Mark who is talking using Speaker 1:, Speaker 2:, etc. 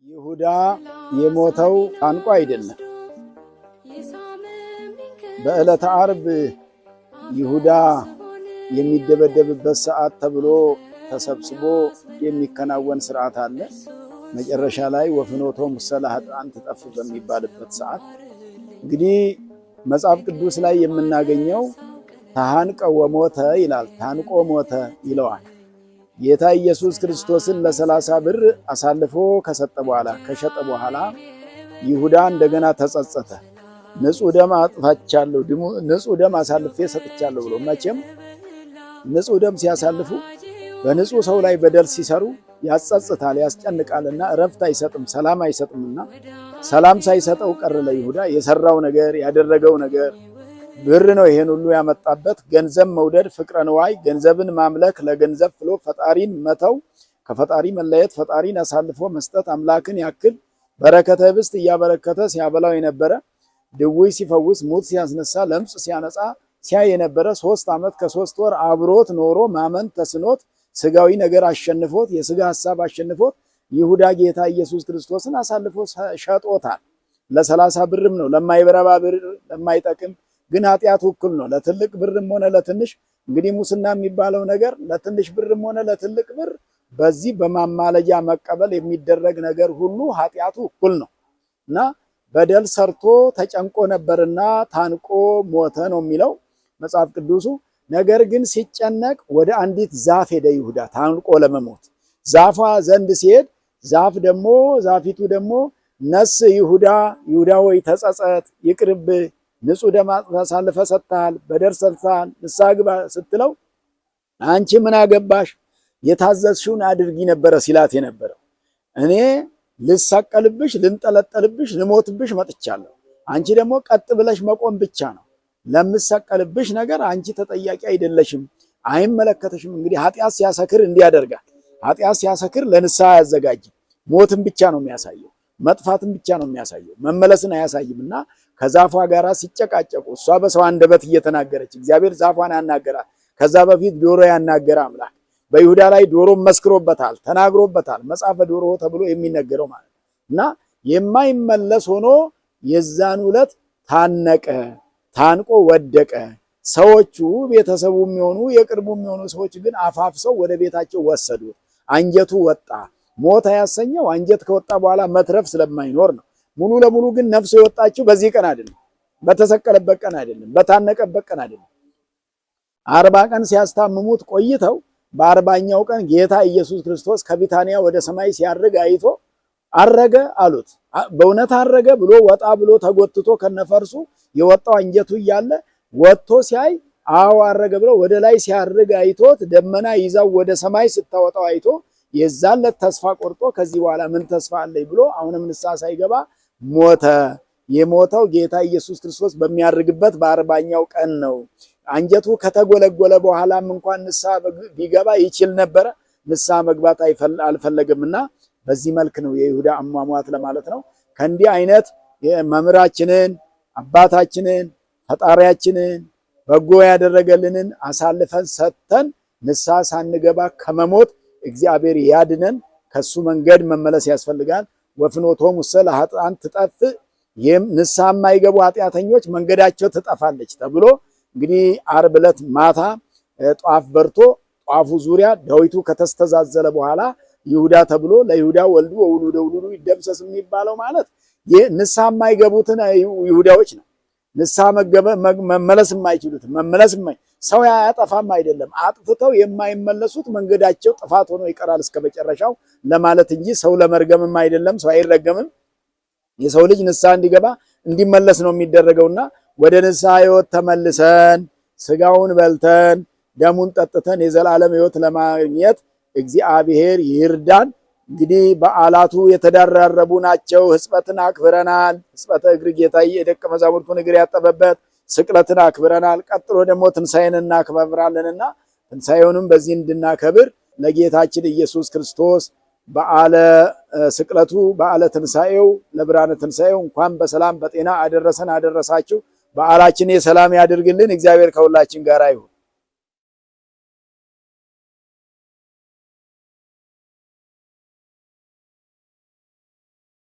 Speaker 1: ይሁዳ የሞተው ታንቆ አይደለም። በዕለተ ዓርብ ይሁዳ የሚደበደብበት ሰዓት ተብሎ ተሰብስቦ የሚከናወን ስርዓት አለ። መጨረሻ ላይ ወፍኖቶ ሙሰለ ኃጥአን ትጠፍ በሚባልበት ሰዓት እንግዲህ መጽሐፍ ቅዱስ ላይ የምናገኘው ታንቀ ወሞተ ይላል። ታንቆ ሞተ ይለዋል። ጌታ ኢየሱስ ክርስቶስን ለ30 ብር አሳልፎ ከሸጠ በኋላ ይሁዳ እንደገና ተጸጸተ። ንጹሕ ደም አጥፋቻለሁ፣ ንጹሕ ደም አሳልፌ ሰጥቻለሁ ብሎ መቼም ንጹሕ ደም ሲያሳልፉ በንጹሕ ሰው ላይ በደል ሲሰሩ ያጸጽታል፣ ያስጨንቃልና እረፍት አይሰጥም፣ ሰላም አይሰጥምና ሰላም ሳይሰጠው ቀረ ለይሁዳ። የሰራው ነገር ያደረገው ነገር ብር ነው። ይሄን ሁሉ ያመጣበት ገንዘብ መውደድ፣ ፍቅረ ንዋይ፣ ገንዘብን ማምለክ፣ ለገንዘብ ብሎ ፈጣሪን መተው፣ ከፈጣሪ መለየት፣ ፈጣሪን አሳልፎ መስጠት፣ አምላክን ያክል በረከተ ኅብስት እያበረከተ ሲያበላው የነበረ ድውይ ሲፈውስ፣ ሙት ሲያስነሳ፣ ለምጽ ሲያነጻ ሲያይ የነበረ 3 ዓመት ከ3 ወር አብሮት ኖሮ ማመን ተስኖት ስጋዊ ነገር አሸንፎት የስጋ ሐሳብ አሸንፎት ይሁዳ ጌታ ኢየሱስ ክርስቶስን አሳልፎ ሸጦታል። ለ30 ብርም ነው፣ ለማይበረባ ብር፣ ለማይጠቅም ግን ኃጢአቱ እኩል ነው። ለትልቅ ብርም ሆነ ለትንሽ እንግዲህ ሙስና የሚባለው ነገር ለትንሽ ብርም ሆነ ለትልቅ ብር በዚህ በማማለጃ መቀበል የሚደረግ ነገር ሁሉ ኃጢአቱ እኩል ነው እና በደል ሰርቶ ተጨንቆ ነበርና ታንቆ ሞተ ነው የሚለው መጽሐፍ ቅዱሱ። ነገር ግን ሲጨነቅ ወደ አንዲት ዛፍ ሄደ ይሁዳ ታንቆ ለመሞት። ዛፏ ዘንድ ሲሄድ ዛፊቱ ደግሞ ነስ ይሁዳ ወይ ተጸጸት፣ ይቅርብ፣ ንጹሕ ደም አሳልፈህ ሰጥተሃል፣ በደል ሰርተሃል፣ ንስሐ ግባ ስትለው አንቺ ምን አገባሽ የታዘዝሽውን አድርጊ ነበረ ሲላት የነበረው። እኔ ልሰቀልብሽ፣ ልንጠለጠልብሽ፣ ልሞትብሽ መጥቻለሁ። አንቺ ደግሞ ቀጥ ብለሽ መቆም ብቻ ነው። ለምሰቀልብሽ ነገር አንቺ ተጠያቂ አይደለሽም፣ አይመለከተሽም። እንግዲህ ኃጢአት ሲያሰክር እንዲያደርጋል። ኃጢአት ሲያሰክር ለንስሐ አያዘጋጅም። ሞትን ብቻ ነው የሚያሳየው፣ መጥፋትን ብቻ ነው የሚያሳየው፣ መመለስን አያሳይምና ከዛፏ ጋር ሲጨቃጨቁ እሷ በሰው አንደበት እየተናገረች እግዚአብሔር ዛፏን ያናገራል። ከዛ በፊት ዶሮ ያናገረ አምላክ በይሁዳ ላይ ዶሮ መስክሮበታል፣ ተናግሮበታል። መጽሐፈ ዶሮ ተብሎ የሚነገረው ማለት እና የማይመለስ ሆኖ የዛን ዕለት ታነቀ፣ ታንቆ ወደቀ። ሰዎቹ ቤተሰቡ የሚሆኑ የቅርቡ የሚሆኑ ሰዎች ግን አፋፍሰው ወደ ቤታቸው ወሰዱት። አንጀቱ ወጣ። ሞት ያሰኘው አንጀት ከወጣ በኋላ መትረፍ ስለማይኖር ነው። ሙሉ ለሙሉ ግን ነፍሱ የወጣችው በዚህ ቀን አይደለም፣ በተሰቀለበት ቀን አይደለም፣ በታነቀበት ቀን አይደለም። 40 ቀን ሲያስታምሙት ቆይተው በ40ኛው ቀን ጌታ ኢየሱስ ክርስቶስ ከቢታንያ ወደ ሰማይ ሲያርግ አይቶ አረገ አሉት። በእውነት አረገ ብሎ ወጣ ብሎ ተጎትቶ ከነፈርሱ የወጣው አንጀቱ እያለ ወጥቶ ሲያይ አዎ አረገ ብሎ ወደ ላይ ሲያርግ አይቶት ደመና ይዛው ወደ ሰማይ ስታወጣው አይቶ የዛለት ተስፋ ቆርጦ ከዚህ በኋላ ምን ተስፋ አለኝ ብሎ አሁንም ንስሐ ሳይገባ ሞተ። የሞተው ጌታ ኢየሱስ ክርስቶስ በሚያርግበት በ40ኛው ቀን ነው። አንጀቱ ከተጎለጎለ በኋላም እንኳን ንስሐ ቢገባ ይችል ነበረ። ንስሐ መግባት አልፈለገምና በዚህ መልክ ነው የይሁዳ አሟሟት ለማለት ነው። ከእንዲህ አይነት መምህራችንን አባታችንን ፈጣሪያችንን በጎ ያደረገልንን አሳልፈን ሰጥተን ንስሐ ሳንገባ ከመሞት እግዚአብሔር ያድነን። ከሱ መንገድ መመለስ ያስፈልጋል። ወፍኖቶ ሙሰለ ኃጥአን ትጠፍ፣ ንስሐ የማይገቡ ኃጢአተኞች መንገዳቸው ትጠፋለች ተብሎ እንግዲህ ዓርብ ዕለት ማታ ጧፍ በርቶ ጧፉ ዙሪያ ዳዊቱ ከተስተዛዘለ በኋላ ይሁዳ ተብሎ ለይሁዳ ወልዱ ወውሉደ ውሉዱ ይደምሰስ የሚባለው ማለት ንስሐ የማይገቡትን ይሁዳዎች ነው። ንስሐ መመለስ የማይችሉት ሰው ያጠፋም አይደለም፣ አጥፍተው የማይመለሱት መንገዳቸው ጥፋት ሆኖ ይቀራል እስከ መጨረሻው ለማለት እንጂ ሰው ለመርገምም አይደለም። ሰው አይረገምም። የሰው ልጅ ንስሐ እንዲገባ እንዲመለስ ነው የሚደረገውና ወደ ንስሐ ሕይወት ተመልሰን ስጋውን በልተን ደሙን ጠጥተን የዘላለም ሕይወት ለማግኘት እግዚአብሔር ይርዳን። እንግዲህ በዓላቱ የተደራረቡ ናቸው። ሕጽበትን አክብረናል። ሕጽበተ እግር ጌታ የደቀ መዛሙርቱን እግር ያጠበበት፣ ስቅለትን አክብረናል። ቀጥሎ ደግሞ ትንሣኤን እናከብራለንና ትንሣኤውንም በዚህ እንድናከብር ለጌታችን ኢየሱስ ክርስቶስ በዓለ ስቅለቱ በዓለ ትንሣኤው ለብርሃነ ትንሣኤው እንኳን በሰላም በጤና አደረሰን አደረሳችሁ። በዓላችን የሰላም ያድርግልን። እግዚአብሔር ከሁላችን ጋር ይሁን።